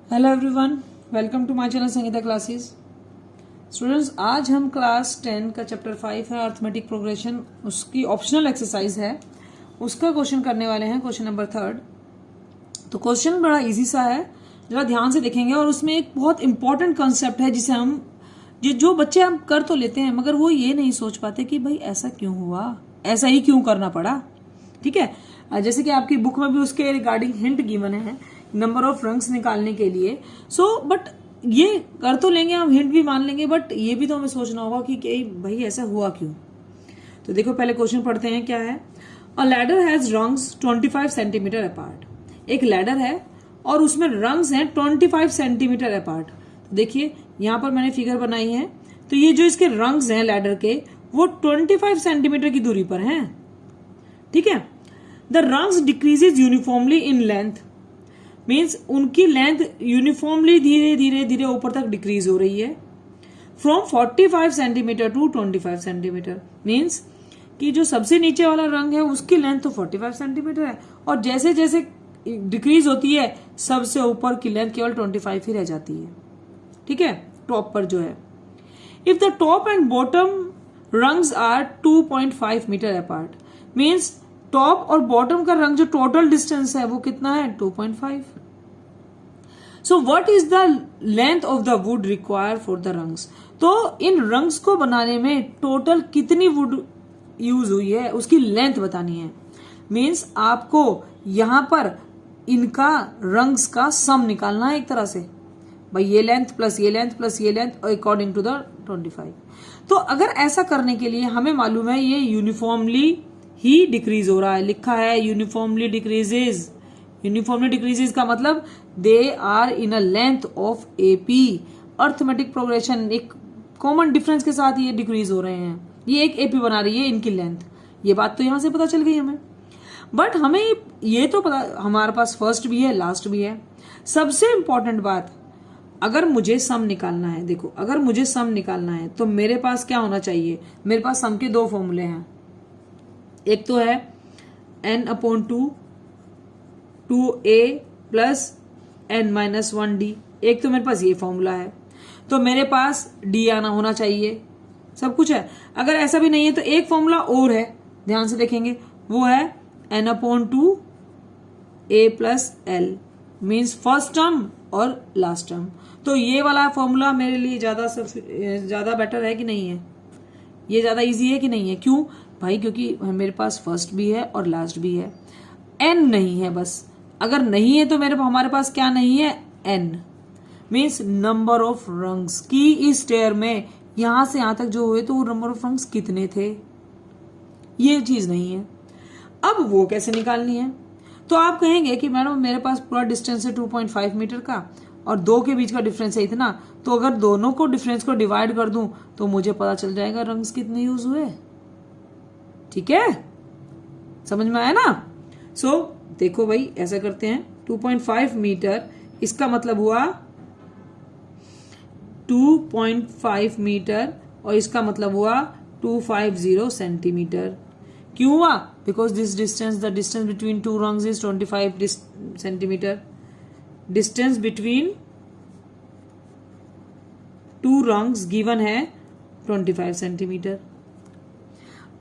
Hello everyone, welcome to my channel Sangeeta classes. Students, आज हम class 10 का चैप्टर 5 है अर्थमेटिक प्रोग्रेशन, उसकी ऑप्शनल एक्सरसाइज है, उसका क्वेश्चन करने वाले हैं, क्वेश्चन नंबर 3। तो क्वेश्चन बड़ा इजी सा है, जरा ध्यान से देखेंगे। और उसमें एक बहुत इंपॉर्टेंट कंसेप्ट है जिसे हम जो बच्चे हम कर तो लेते हैं मगर वो ये नहीं सोच पाते कि भाई ऐसा क्यों हुआ, ऐसा ही क्यों करना पड़ा। ठीक है, जैसे कि आपकी बुक में भी उसके रिगार्डिंग हिंट गिवन है नंबर ऑफ रंग्स निकालने के लिए। बट ये कर तो लेंगे हम, हिंट भी मान लेंगे, बट ये भी तो हमें सोचना होगा कि भाई ऐसा हुआ क्यों। तो देखो पहले क्वेश्चन पढ़ते हैं क्या है। अ ladder has rungs 25 centimetre apart. एक लैडर है और उसमें रंग्स हैं 25 सेंटीमीटर अपार्ट। तो देखिए यहां पर मैंने फिगर बनाई है, तो ये जो इसके रंग्स हैं लैडर के वो 25 सेंटीमीटर की दूरी पर हैं। ठीक है, the rungs decreases uniformly in length, means उनकी लेंथ यूनिफॉर्मली धीरे धीरे धीरे ऊपर तक डिक्रीज हो रही है। From 45 centimetre to 25 centimetre, means कि जो सबसे नीचे वाला रंग है उसकी लेंथ तो 45 सेंटीमीटर है, और जैसे जैसे डिक्रीज होती है सबसे ऊपर की लेंथ केवल 25 ही रह जाती है। ठीक है, टॉप पर जो है। If the top and bottom rungs are 2.5 metre apart, means top और बॉटम का रंग जो टोटल डिस्टेंस है वो कितना है 2.5। So what is the length of the wood require for the rungs. तो इन रंग्स को बनाने में टोटल कितनी वुड यूज हुई है उसकी लेंथ बतानी है। मीन्स आपको यहां पर इनका रंग्स का सम निकालना है एक तरह से, भाई ये लेंथ प्लस ये लेंथ प्लस ये लेंथ अकॉर्डिंग टू द 25। तो अगर ऐसा करने के लिए हमें मालूम है ये यूनिफॉर्मली ही डिक्रीज हो रहा है, लिखा है यूनिफॉर्मली डिक्रीजेज। यूनिफॉर्मली डिक्रीजेज का मतलब they are in a length of AP. Arithmetic progression एक कॉमन डिफरेंस के साथ ये डिक्रीज हो रहे हैं, ये एक एपी बना रही है इनकी लेंथ। ये बात तो यहां से पता चल गई हमें, बट हमें ये तो पता हमारे पास फर्स्ट भी है लास्ट भी है। सबसे इंपॉर्टेंट बात, अगर मुझे सम निकालना है, देखो अगर मुझे सम निकालना है तो मेरे पास क्या होना चाहिए, मेरे पास सम के दो फॉर्मूले हैं। एक तो है n/2 2a प्लस n-1d, एक तो मेरे पास ये फॉर्मूला है। तो मेरे पास d आना होना चाहिए, सब कुछ है। अगर ऐसा भी नहीं है तो एक फॉर्मूला और है, ध्यान से देखेंगे, वो है n/2 a plus l, means first term और लास्ट टर्म। तो ये वाला फॉर्मूला मेरे लिए ज्यादा बेटर है कि नहीं है, ये ज्यादा इजी है कि नहीं है। क्यों भाई, क्योंकि मेरे पास फर्स्ट भी है और लास्ट भी है, n नहीं है बस। अगर नहीं है तो हमारे पास क्या नहीं है, n, means number of rungs की इस स्टेयर में यहां से यहां तक जो हुए तो वो नंबर ऑफ रंग्स कितने थे, ये चीज नहीं है। अब वो कैसे निकालनी है, तो आप कहेंगे कि मैडम मेरे पास पूरा डिस्टेंस है 2.5 मीटर का और दो के बीच का डिफरेंस है इतना, तो अगर दोनों को डिफरेंस को डिवाइड कर दूं तो मुझे पता चल जाएगा रंग्स कितने यूज हुए। ठीक है, समझ में आया ना। देखो भाई ऐसा करते हैं, 2.5 मीटर इसका मतलब हुआ 2.5 मीटर और इसका मतलब हुआ 250 सेंटीमीटर। क्यों हुआ, because this distance, the distance between two rungs is 25 centimetre. Distance between two rungs given है 25 सेंटीमीटर।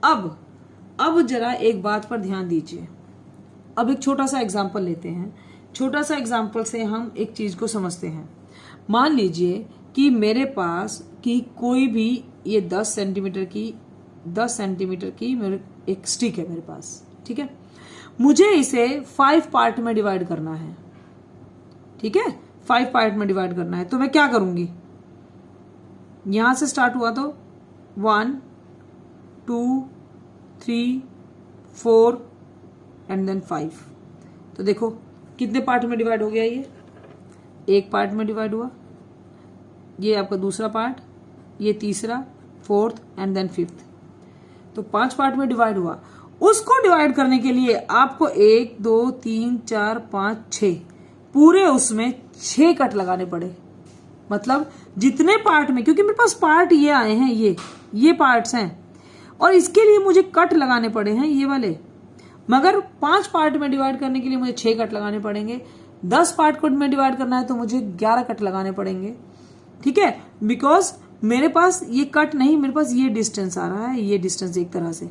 अब जरा एक बात पर ध्यान दीजिए। अब एक छोटा सा एग्जाम्पल लेते हैं, छोटा सा एग्जाम्पल से हम एक चीज को समझते हैं। मान लीजिए कि मेरे पास की कोई भी ये 10 सेंटीमीटर की मेरे एक स्टिक है मेरे पास। ठीक है, मुझे इसे 5 पार्ट में डिवाइड करना है। ठीक है, 5 पार्ट में डिवाइड करना है, तो मैं क्या करूंगी, यहां से स्टार्ट हुआ तो 1 2 3 4 एंड देन 5। तो देखो कितने पार्ट में डिवाइड हो गया, ये एक पार्ट में डिवाइड हुआ, ये आपका दूसरा पार्ट, ये तीसरा, फोर्थ एंड देन फिफ्थ। तो 5 पार्ट में डिवाइड हुआ। उसको डिवाइड करने के लिए आपको 1 2 3 4 5 6 पूरे उसमें 6 कट लगाने पड़े। मतलब जितने पार्ट में, क्योंकि मेरे पास पार्ट ये आए हैं, ये पार्ट्स हैं, और इसके लिए मुझे कट लगाने पड़े हैं ये वाले, मगर 5 पार्ट में डिवाइड करने के लिए मुझे 6 कट लगाने पड़ेंगे। 10 पार्ट को में डिवाइड करना है तो मुझे 11 कट लगाने पड़ेंगे, ठीक है, बिकॉज मेरे पास ये कट नहीं, मेरे पास ये डिस्टेंस आ रहा है, ये डिस्टेंस एक तरह से।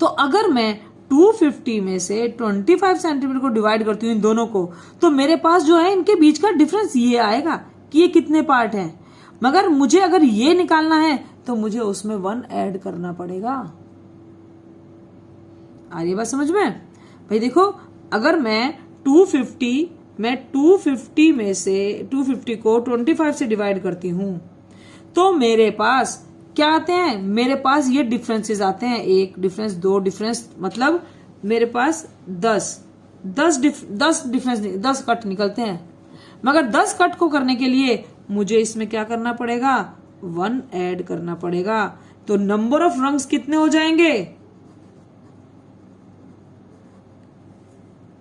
तो अगर मैं 250 में से 25 सेंटीमीटर को डिवाइड करती हूँ इन दोनों को, तो मेरे पास जो है इनके बीच का डिफरेंस ये आएगा कि ये कितने पार्ट हैं। मगर मुझे अगर ये निकालना है तो मुझे उसमें 1 ऐड करना पड़ेगा। आ रही बात समझ में? भाई देखो, अगर मैं 250 में से 250 को 25 से डिवाइड करती हूं तो मेरे पास क्या आते हैं, मेरे पास ये डिफरेंसेस आते हैं, 1 डिफरेंस, 2 डिफरेंस, मतलब मेरे पास 10 डिफरेंस 10 कट निकलते हैं। मगर 10 कट को करने के लिए मुझे इसमें क्या करना पड़ेगा, 1 ऐड करना पड़ेगा। तो नंबर ऑफ रंग्स कितने हो जाएंगे,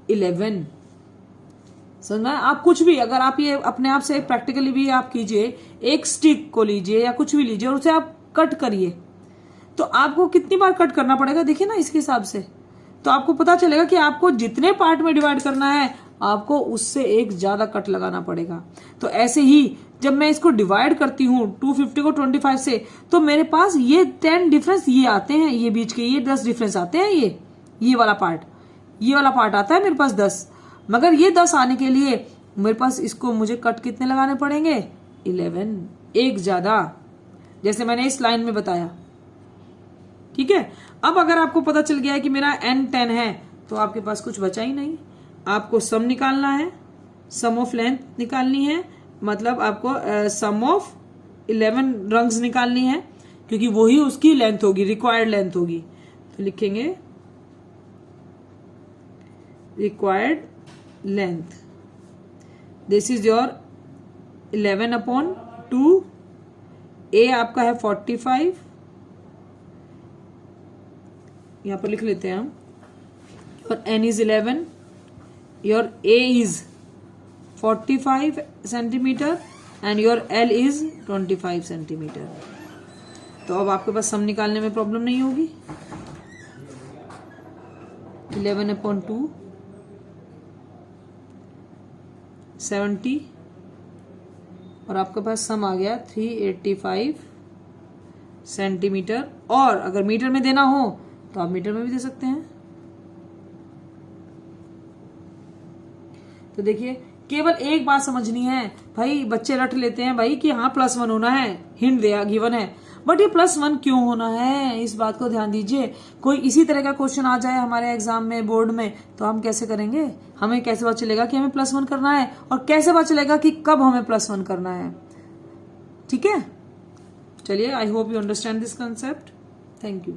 11। समझना? आप कुछ भी, अगर आप ये अपने आप से प्रैक्टिकली भी आप कीजिए, एक स्टिक को लीजिए या कुछ भी लीजिए और उसे आप कट करिए, तो आपको कितनी बार कट करना पड़ेगा, देखिए ना इसके हिसाब से, तो आपको पता चलेगा कि आपको जितने पार्ट में डिवाइड करना है आपको उससे एक ज्यादा कट लगाना पड़ेगा। तो ऐसे ही जब मैं इसको डिवाइड करती हूँ 250 को 25 से, तो मेरे पास ये 10 डिफरेंस ये आते हैं, ये बीच के ये 10 डिफरेंस आते हैं, ये वाला पार्ट आता है मेरे पास 10। मगर ये 10 आने के लिए मेरे पास इसको मुझे कट कितने लगाने पड़ेंगे, 11, एक ज्यादा, जैसे मैंने इस लाइन में बताया, ठीक है। अब अगर आपको पता चल गया है कि मेरा n 10 है तो आपके पास कुछ बचा ही नहीं, आपको सम निकालना है, सम ऑफ लेंथ निकालनी है, मतलब आपको सम ऑफ 11 रंग्स निकालनी है, क्योंकि वही उसकी लेंथ होगी, रिक्वायर्ड लेंथ होगी। तो लिखेंगे required length, this is your 11/2, ए आपका है 45, यहां पर लिख लेते हैं हम, और n is 11, your a is 45 centimetre and your l is 25 centimetre. तो अब आपके पास सम निकालने में प्रॉब्लम नहीं होगी। 11/2 70 और आपके पास सम आ गया 385 सेंटीमीटर। और अगर मीटर में देना हो तो आप मीटर में भी दे सकते हैं। तो देखिए, केवल एक बात समझनी है भाई, बच्चे रट लेते हैं भाई कि हाँ +1 होना है, हिंट दिया गिवन है, बट ये +1 क्यों होना है, इस बात को ध्यान दीजिए। कोई इसी तरह का क्वेश्चन आ जाए हमारे एग्जाम में, बोर्ड में, तो हम कैसे करेंगे, हमें कैसे पता चलेगा कि हमें +1 करना है, और कैसे पता चलेगा कि कब हमें +1 करना है। ठीक है, चलिए, I hope you understand this concept. Thank you.